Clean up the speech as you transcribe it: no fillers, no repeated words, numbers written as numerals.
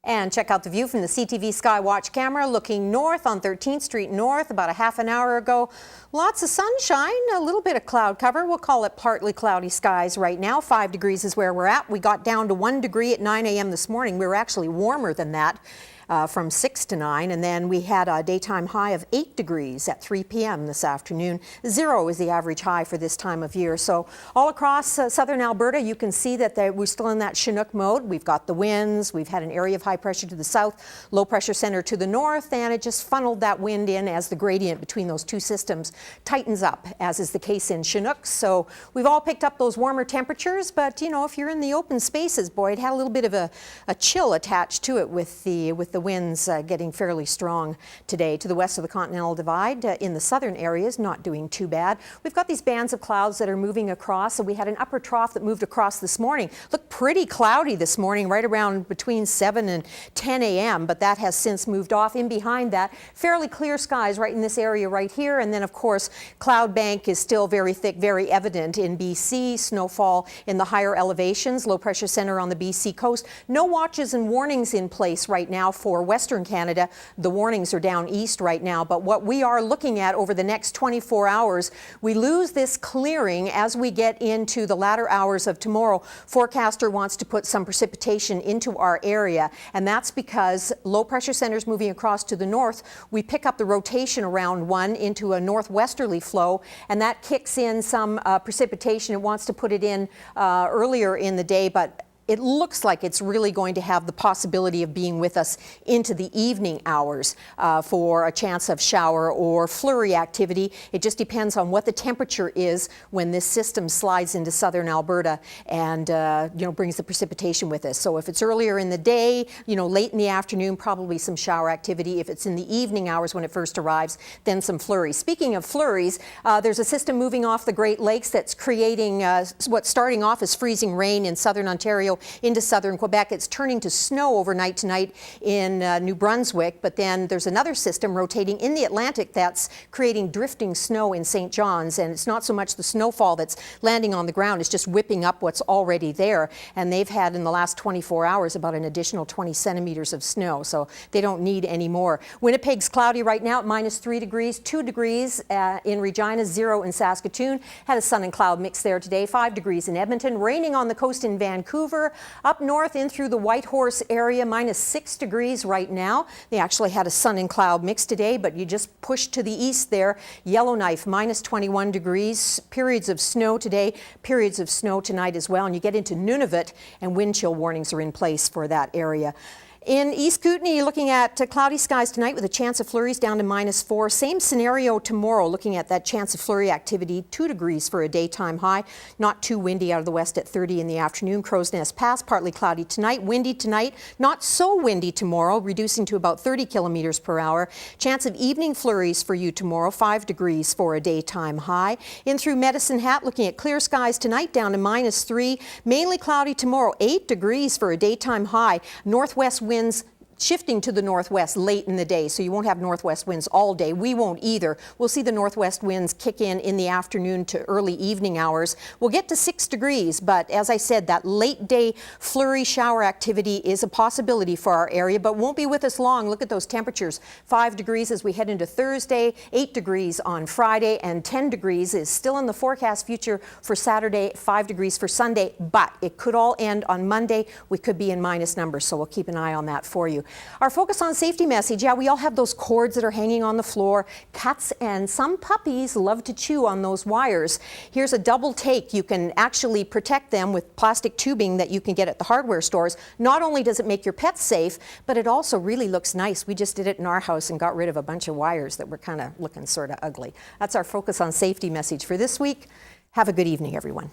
And check out the view from the CTV Skywatch camera looking north on 13th Street North about a half an hour ago. Lots of sunshine, a little bit of cloud cover. We'll call it partly cloudy skies right now. 5 degrees is where we're at. We got down to 1 degree at 9 a.m. this morning. We were actually warmer than that. From 6 to 9, and then we had a daytime high of 8 degrees at 3 p.m. this afternoon. 0 is the average high for this time of year. So all across southern Alberta, you can see that we're still in that Chinook mode. We've got the winds, we've had an area of high pressure to the south, low pressure center to the north, and it just funneled that wind in as the gradient between those two systems tightens up, as is the case in Chinook. So we've all picked up those warmer temperatures, but you know, if you're in the open spaces, boy, it had a little bit of a chill attached to it with the winds getting fairly strong today. To the west of the Continental Divide, in the southern areas, not doing too bad. We've got these bands of clouds that are moving across, so we had an upper trough that moved across this morning. Looked pretty cloudy this morning, right around between 7 and 10 a.m., but that has since moved off. In behind that, fairly clear skies right in this area right here, and then of course, cloud bank is still very thick, very evident in BC. Snowfall in the higher elevations, low pressure center on the BC coast. No watches and warnings in place right now for Western Canada. The warnings are down east right now, but what we are looking at over the next 24 hours, we lose this clearing as we get into the latter hours of tomorrow. Forecaster wants to put some precipitation into our area, and that's because low pressure centers moving across to the north, we pick up the rotation around one into a northwesterly flow, and that kicks in some precipitation. It wants to put it in earlier in the day, but it looks like it's really going to have the possibility of being with us into the evening hours for a chance of shower or flurry activity. It just depends on what the temperature is when this system slides into southern Alberta and brings the precipitation with us. So if it's earlier in the day, late in the afternoon, probably some shower activity. If it's in the evening hours when it first arrives, then some flurries. Speaking of flurries, there's a system moving off the Great Lakes that's creating what's starting off as freezing rain in southern Ontario into southern Quebec. It's turning to snow overnight tonight in New Brunswick, but then there's another system rotating in the Atlantic that's creating drifting snow in St. John's, and it's not so much the snowfall that's landing on the ground, it's just whipping up what's already there, and they've had in the last 24 hours about an additional 20 centimeters of snow, so they don't need any more. Winnipeg's cloudy right now at -3 degrees, 2 degrees in Regina, 0 in Saskatoon. Had a sun and cloud mix there today, 5 degrees in Edmonton, raining on the coast in Vancouver. Up north in through the Whitehorse area, -6 degrees right now. They actually had a sun and cloud mix today, but you just push to the east there. Yellowknife, -21 degrees. Periods of snow today, periods of snow tonight as well. And you get into Nunavut, and wind chill warnings are in place for that area. In East Kootenay, you're looking at cloudy skies tonight with a chance of flurries down to -4. Same scenario tomorrow, looking at that chance of flurry activity, 2 degrees for a daytime high. Not too windy out of the west at 30 in the afternoon. Crow's Nest Pass, partly cloudy tonight. Windy tonight, not so windy tomorrow, reducing to about 30 kilometers per hour. Chance of evening flurries for you tomorrow, 5 degrees for a daytime high. In through Medicine Hat, looking at clear skies tonight, down to -3. Mainly cloudy tomorrow, 8 degrees for a daytime high. Northwest winds shifting to the northwest late in the day, so you won't have northwest winds all day. We won't either. We'll see the northwest winds kick in the afternoon to early evening hours. We'll get to 6 degrees, but as I said, that late day flurry shower activity is a possibility for our area, but won't be with us long. Look at those temperatures. 5 degrees as we head into Thursday, 8 degrees on Friday, and 10 degrees is still in the forecast future for Saturday, 5 degrees for Sunday, but it could all end on Monday. We could be in minus numbers, so we'll keep an eye on that for you. Our focus on safety message, yeah, we all have those cords that are hanging on the floor. Cats and some puppies love to chew on those wires. Here's a double take. You can actually protect them with plastic tubing that you can get at the hardware stores. Not only does it make your pets safe, but it also really looks nice. We just did it in our house and got rid of a bunch of wires that were kind of looking sort of ugly. That's our focus on safety message for this week. Have a good evening, everyone.